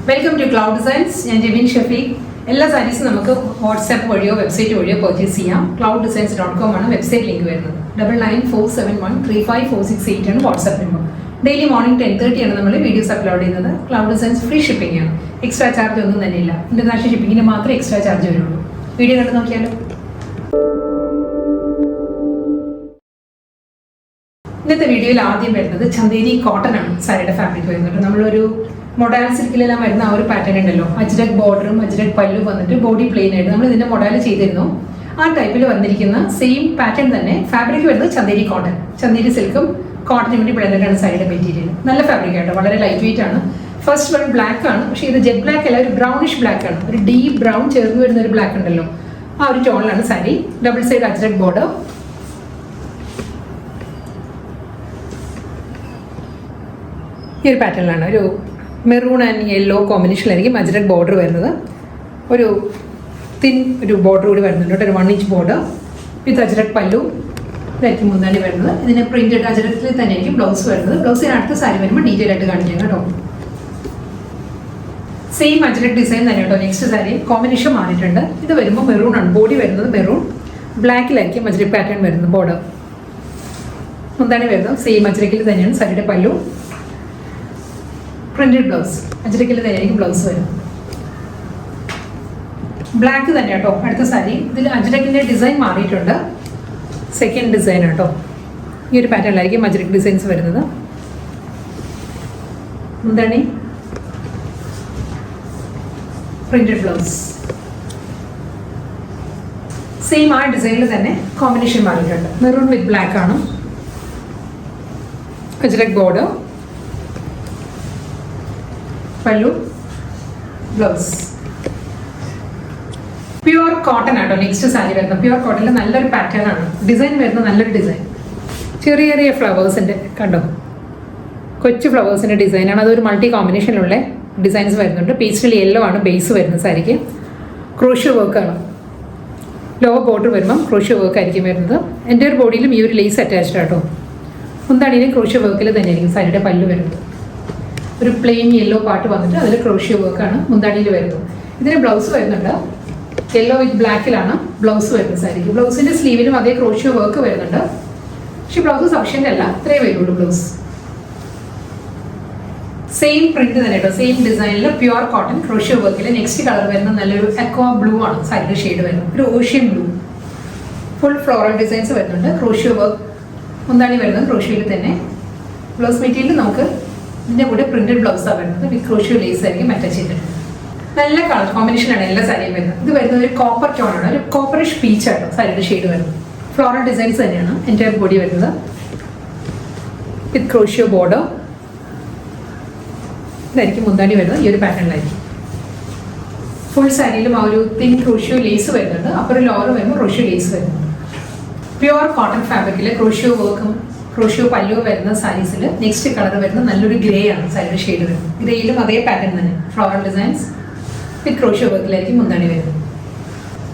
Welcome to cloud designs. ഞാൻ ജെബിൻ ഷഫീഖ്. എല്ലാ സാരീസും നമുക്ക് വാട്സാപ്പ് വഴിയോ വെബ്സൈറ്റ് വഴിയോ പർച്ചേസ് ചെയ്യാം. clouddesigns.com ആണ് വെബ്സൈറ്റ് ലിങ്ക് വരുന്നത്. 9947135468 ആണ് വാട്സാപ്പ് നമ്പർ. ഡെയിലി മോർണിംഗ് 10:30 ആണ് നമ്മൾ വീഡിയോസ് അപ്ലോഡ് ചെയ്യുന്നത്. ക്ലൗഡ് ഡിസൈൻസ് ഫ്രീ ഷിപ്പിംഗ് ആണ്. എക്സ്ട്രാ ചാർജ് ഒന്നും തന്നെ ഇല്ല. ഇന്റർനാഷണൽ ഷിപ്പിംഗിന് മാത്രമേ എക്സ്ട്രാ ചാർജ് വരുള്ളൂ. വീഡിയോ കണ്ടു നോക്കിയാലോ. ഇന്നത്തെ വീഡിയോയിൽ ആദ്യം വരുന്നത് ചന്ദേരി കോട്ടൺ ആണ് സാരിയുടെ ഫാബ്രിക് വരുന്നത്. നമ്മളൊരു മൊഡാൽ സിൽക്കിലെല്ലാം വരുന്ന ആ ഒരു പാറ്റേൺ ഉണ്ടല്ലോ, അജ്രക് ബോർഡറും അജ്രക് പല്ലും വന്നിട്ട് ബോഡി പ്ലെയിൻ ആയിട്ട് നമ്മൾ ഇതിന്റെ മൊഡാൽ ചെയ്തിരുന്നു. ആ ടൈപ്പിൽ വന്നിരിക്കുന്ന സെയിം പാറ്റേൺ തന്നെ ഫാബ്രിക് വരുന്നത് ചന്ദേരി കോട്ടൺ, ചന്ദേരി സിൽക്കും കോട്ടൺ കൂടി ബ്ലെൻഡഡ് ആണ് സാരിയുടെ മെറ്റീരിയൽ. നല്ല ഫാബ്രിക് ആയിട്ട് വളരെ ലൈറ്റ് വെയിറ്റ് ആണ്. ഫസ്റ്റ് വൺ ബ്ലാക്ക് ആണ്, പക്ഷേ ഇത് ജെറ്റ് ബ്ലാക്ക് അല്ല, ഒരു ബ്രൗണിഷ് ബ്ലാക്ക് ആണ്. ഒരു ഡീപ് ബ്രൗൺ ചേർന്ന് വരുന്ന ഒരു ബ്ലാക്ക് ഉണ്ടല്ലോ, ആ ഒരു ടോണിലാണ് sari. Double side Ajrakh border. ഈ ഒരു പാറ്റേണിലാണ് ഒരു മെറൂൺ ആൻഡ് യെല്ലോ കോമ്പിനേഷനിലായിരിക്കും അജ്രക് ബോർഡർ വരുന്നത്. ഒരു തിൻ ഒരു ബോർഡർ കൂടി വരുന്നുണ്ട്, ഒരു 1 ഇഞ്ച് ബോർഡർ വിത്ത് അജ്രക് പല്ലു. ഇതായിരിക്കും മുന്നാടി വരുന്നത്. ഇതിന് പ്രിന്റഡ് അജ്രകത്തിൽ തന്നെ ആയിരിക്കും ബ്ലൗസ് വരുന്നത്. ബ്ലൗസിന് അടുത്ത സാരി വരുമ്പോൾ ഡീറ്റെയിൽ ആയിട്ട് കാണിക്കാം കേട്ടോ. സെയിം അജ്രക് ഡിസൈൻ തന്നെ കേട്ടോ. നെക്സ്റ്റ് സാരി കോമ്പിനേഷൻ മാറിയിട്ടുണ്ട്. ഇത് വരുമ്പോൾ മെറൂൺ ആണ്, ബോഡി വരുന്നത് മെറൂൺ, ബ്ലാക്കിലായിരിക്കും അജ്രക് പാറ്റേൺ വരുന്നത്. ബോർഡർ മുന്താണി വരുന്നത് സെയിം അജ്രക്കിൽ തന്നെയാണ് സാരിയുടെ പല്ലു. പ്രിന്റഡ് ബ്ലൗസ് അജ്രക്കിൽ തന്നെയായിരിക്കും ബ്ലൗസ് വരുന്നത്. ബ്ലാക്ക് തന്നെ കേട്ടോ അടുത്ത സാരി. ഇതിൽ അജ്രക്കിന്റെ ഡിസൈൻ മാറിയിട്ടുണ്ട്. സെക്കൻഡ് ഡിസൈൻ കേട്ടോ. ഈ ഒരു പാറ്റേണിലായിരിക്കും അജ്രക് ഡിസൈൻസ് വരുന്നത്. എന്താണ് പ്രിന്റഡ് ബ്ലൗസ്. സെയിം ആ ഡിസൈനിൽ തന്നെ കോമ്പിനേഷൻ മാറിയിട്ടുണ്ട്. മെറൂൺ വിത്ത് ബ്ലാക്ക് ആണ്. അജ്രക് ബോർഡർ, പല്ലു, ബ്ലൗസ്. പ്യുവർ കോട്ടൺ ആട്ടോ നെക്സ്റ്റ് സാരി വരുന്നത്. പ്യുവർ കോട്ടണിൽ നല്ലൊരു പാറ്റേൺ ആണ്. ഡിസൈൻ വരുന്നത് നല്ലൊരു ഡിസൈൻ, ചെറിയ ചെറിയ ഫ്ലവേഴ്സിന്റെ കണ്ടോ, കൊച്ചു ഫ്ലവേഴ്സിന്റെ ഡിസൈനാണ്. അതൊരു മൾട്ടി കോമ്പിനേഷനിലുള്ള ഡിസൈൻസ് വരുന്നുണ്ട്. പേസ്റ്റൽ യെല്ലോ ആണ് ബേസ് വരുന്നത് സാരിക്ക്. ക്രോഷ്യോ വർക്കാണ്. ലോവർ ബോർഡർ വരുമ്പം ക്രോഷ്യോ വർക്ക് ആയിരിക്കും വരുന്നത്. എൻ്റെ ഒരു ബോഡിയിലും ഈ ഒരു ലേസ് അറ്റാച്ച്ഡ് ആട്ടോ. മുന്താണിയിലും ക്രോഷ്യോ വർക്കിൽ തന്നെയായിരിക്കും സാരിയുടെ പല്ലു വരുന്നത്. ഒരു പ്ലെയിൻ യെല്ലോ പാർട്ട് വന്നിട്ട് അതിൽ ക്രോഷ്യോ വർക്കാണ് മുന്താണിയിൽ വരുന്നത്. ഇതിന് ബ്ലൗസ് വരുന്നുണ്ട്. യെല്ലോ വിത്ത് ബ്ലാക്കിലാണ് ബ്ലൗസ് വരുന്നത് സാരിക്ക്. ബ്ലൗസിന്റെ സ്ലീവിലും അതേ ക്രോഷ്യോ വർക്ക് വരുന്നുണ്ട്. പക്ഷെ ബ്ലൗസ് സഫിഷ്യന്റ് അല്ല, അത്രേ വരുള്ളൂ ബ്ലൗസ്. സെയിം പ്രിന്റ് തന്നെ കേട്ടോ, സെയിം ഡിസൈനിൽ പ്യുവർ കോട്ടൺ ക്രോഷ്യോ വർക്കിൽ. നെക്സ്റ്റ് കളർ വരുന്നത് നല്ലൊരു അക്വാ ബ്ലൂ ആണ് സാരിയുടെ ഷെയ്ഡ് വരുന്നത്. ഒരു ocean blue. Full floral designs വരുന്നുണ്ട്. ക്രോഷ്യോ വർക്ക് മുന്താണി വരുന്നത് ക്രോഷ്യോയിൽ തന്നെ. ബ്ലൗസ് മെറ്റീരിയൽ നമുക്ക് ഇതിന്റെ കൂടെ പ്രിന്റഡ് ബ്ലൗസാണ് വരുന്നത്. വിത്ത് ക്രോഷ്യോ ലേസ് ആയിരിക്കും അറ്റാച്ച് ചെയ്തിട്ടുണ്ട്. നല്ല കളർ കോമ്പിനേഷനാണ് എല്ലാ സാരിയും വരുന്നത്. ഇത് വരുന്നത് ഒരു കോപ്പർ ടോൺ ആണ്, ഒരു കോപ്പറിഷ് പീച്ച് ആണ് സാരിയുടെ ഷെയ്ഡ് വരുന്നത്. ഫ്ലോറൽ ഡിസൈൻസ് തന്നെയാണ് എൻ്റെ ബോഡി വരുന്നത്. വിത്ത് ക്രോഷ്യോ ബോർഡർ. ഇതായിരിക്കും മുന്താണി വരുന്നത്. ഈ ഒരു പാറ്റേണിലായിരിക്കും ഫുൾ സാരിയിലും ആ ഒരു തിൻ ക്രോഷ്യോ ലേസ് വരുന്നുണ്ട്. അപ്പുറം ലോവർ വരുമ്പോൾ ക്രോഷ്യോ ലേസ് വരുന്നുണ്ട്. പ്യുവർ കോട്ടൺ ഫാബ്രിക്കിൽ ക്രോഷ്യോ വർക്കും ക്രോഷ്യോ പല്ലു വരുന്ന സാരീസിൽ നെക്സ്റ്റ് കളർ വരുന്നത് നല്ലൊരു ഗ്രേ ആണ് സാരിയുടെ ഷെയ്ഡ് വരുന്നത്. ഗ്രേയിലും അതേ പാറ്റേൺ തന്നെ ഫ്ലോറൽ ഡിസൈൻസ് വിത്ത് ക്രോഷ്യോ വർക്കിലായിരിക്കും മുന്താണി വരുന്നത്.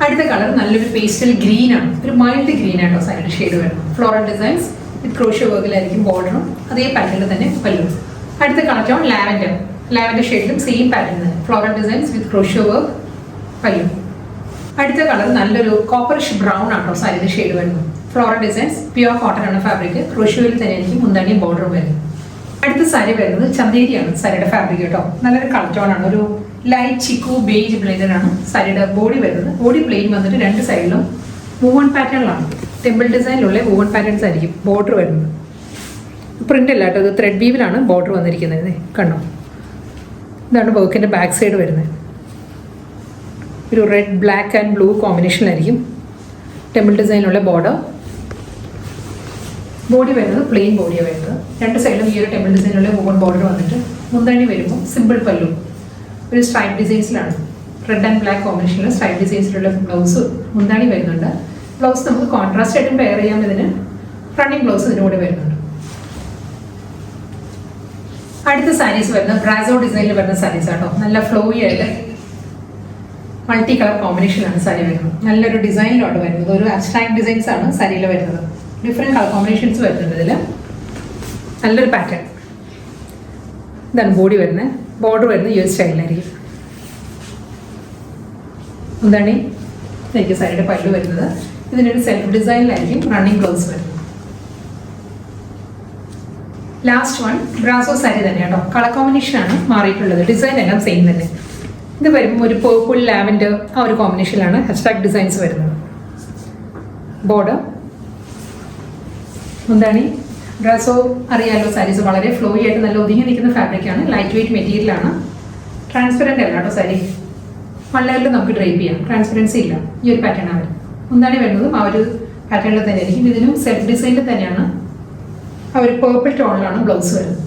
അടുത്ത കളർ നല്ലൊരു പേസ്റ്റൽ ഗ്രീൻ ആണ്, ഒരു മൈൽഡ് ഗ്രീൻ ആട്ടോ സാരിയുടെ ഷെയ്ഡ് വരുന്നത്. ഫ്ലോറൽ ഡിസൈൻസ് വിത്ത് ക്രോഷ്യോ വർക്കിലായിരിക്കും ബോർഡറും അതേ പാറ്റേണിൽ തന്നെ പല്ലു. അടുത്ത കളർ ടോൺ ലാവൻഡർ. ലാവൻഡർ ഷെയ്ഡിലും സെയിം പാറ്റേൺ തന്നെ floral designs with crochet work pallu. അടുത്ത കളർ നല്ലൊരു കോപ്പറിഷ് ബ്രൗൺ ആട്ടോ സാരിയുടെ ഷെയ്ഡ് വരുന്നത്. ഫ്ലോറൽ ഡിസൈൻസ് പ്യുവർ കോട്ടൺ ആണ് ഫാബ്രിക്. ക്രോഷ്യോയിൽ തന്നെ ആയിരിക്കും മുന്താണിയും ബോർഡറും വരുന്നത്. അടുത്ത സാരി വരുന്നത് ചന്ദേരിയാണ് സാരിയുടെ ഫാബ്രിക് കേട്ടോ. നല്ലൊരു കളർ ടോൺ ആണ്, ഒരു ലൈറ്റ് ചിക്കു ബേജ് ബ്ലെൻഡഡ് ആണ് സാരിയുടെ ബോഡി വരുന്നത്. ബോഡി പ്ലെയിൻ വന്നിട്ട് രണ്ട് സൈഡിലും വൂവൺ പാറ്റേണിലാണ്, ടെമ്പിൾ ഡിസൈനിലുള്ള വൂവൺ പാറ്റേൺസ് ആയിരിക്കും ബോർഡർ വരുന്നത്. പ്രിന്റ് അല്ല കേട്ടോ, ഇത് ത്രെഡ് വീവിലാണ് ബോർഡർ വന്നിരിക്കുന്നത്. കണ്ടോ, ഇതാണ് വർക്കിന്റെ ബാക്ക് സൈഡ് വരുന്നത്. ഒരു റെഡ് ബ്ലാക്ക് ആൻഡ് ബ്ലൂ കോമ്പിനേഷനിലായിരിക്കും ടെമ്പിൾ ഡിസൈനിലുള്ള ബോർഡർ. ബോഡി വരുന്നത് പ്ലെയിൻ ബോഡിയാണ് വരുന്നത്. രണ്ട് സൈഡിലും ഈ ഒരു ടെമ്പിൾ ഡിസൈനിലുള്ള വൂവൺ ബോർഡർ വന്നിട്ട് മുന്താണി വരുമ്പോൾ സിമ്പിൾ പല്ലു. ഒരു സ്ട്രൈപ്പ് ഡിസൈൻസിലാണ്, റെഡ് ആൻഡ് ബ്ലാക്ക് കോമ്പിനേഷനിൽ സ്ട്രൈപ്പ് ഡിസൈൻസിലുള്ള ബ്ലൗസ് മുന്താണി വരുന്നുണ്ട്. ബ്ലൗസ് നമുക്ക് കോൺട്രാസ്റ്റ് ആയിട്ടും പെയർ ചെയ്യാം. ഇതിന് റണ്ണിങ് ബ്ലൗസ് ഇതിന് കൂടെ വരുന്നുണ്ട്. അടുത്ത സാരീസ് വരുന്നത് ബ്രാസോ ഡിസൈനിൽ വരുന്ന സാരീസ് ആട്ടോ. നല്ല ഫ്ലോയി ആയിട്ട് മൾട്ടി കളർ കോമ്പിനേഷനാണ് സാരി വരുന്നത്. നല്ലൊരു ഡിസൈനിലോട്ട് വരുന്നത്. ഒരു അബ്സ്ട്രാക്ട് ഡിസൈൻസ് ആണ് സാരിയിൽ വരുന്നത്. ഡിഫറെൻറ്റ് കളർ കോമ്പിനേഷൻസ് വരുന്നുണ്ട് ഇതിൽ. നല്ലൊരു പാറ്റേൺ. ഇതാണ് ബോഡി വരുന്നത്. ബോർഡർ വരുന്നത് ഈ ഒരു സ്റ്റൈലിലായിരിക്കും. എന്താണ് എനിക്ക് സാരിയുടെ പല്ലു വരുന്നത്. ഇതിനൊരു സെൽഫ് ഡിസൈനിലായിരിക്കും റണ്ണിങ് ബ്ലൗസ് വരുന്നത്. ലാസ്റ്റ് വൺ ബ്രാസോ സാരി തന്നെ കേട്ടോ. കളർ കോമ്പിനേഷനാണ് മാറിയിട്ടുള്ളത്, ഡിസൈൻ എല്ലാം സെയിം തന്നെ. ഇത് വരുമ്പോൾ ഒരു പേർപ്പിൾ ലാവൻഡർ ആ ഒരു കോമ്പിനേഷനിലാണ് ഹാഷ്ടാഗ് ഡിസൈൻസ് വരുന്നത്. ബോർഡർ എന്താണ് ബ്രാസോ അറിയാലോ, സാരീസ് വളരെ ഫ്ലോയി ആയിട്ട് നല്ല ഒതുങ്ങി നിൽക്കുന്ന ഫാബ്രിക്കാണ്, ലൈറ്റ് വെയിറ്റ് മെറ്റീരിയലാണ്, ട്രാൻസ്പെറൻ്റ് അല്ല കേട്ടോ സാരി. വൺ ലെയറിൽ നമുക്ക് ഡ്രൈപ്പ് ചെയ്യാം, ട്രാൻസ്പെറൻസി ഇല്ല. ഈ ഒരു പാറ്റേൺ ആണ് എന്താണ് വരുന്നതും ആ ഒരു പാറ്റേണിൽ തന്നെ ആയിരിക്കും. ഇതിനും സെൽഫ് ഡിസൈനിൽ തന്നെയാണ് ആ ഒരു പേർപ്പിൾ ടോണിലാണ് ബ്ലൗസ് വരുന്നത്.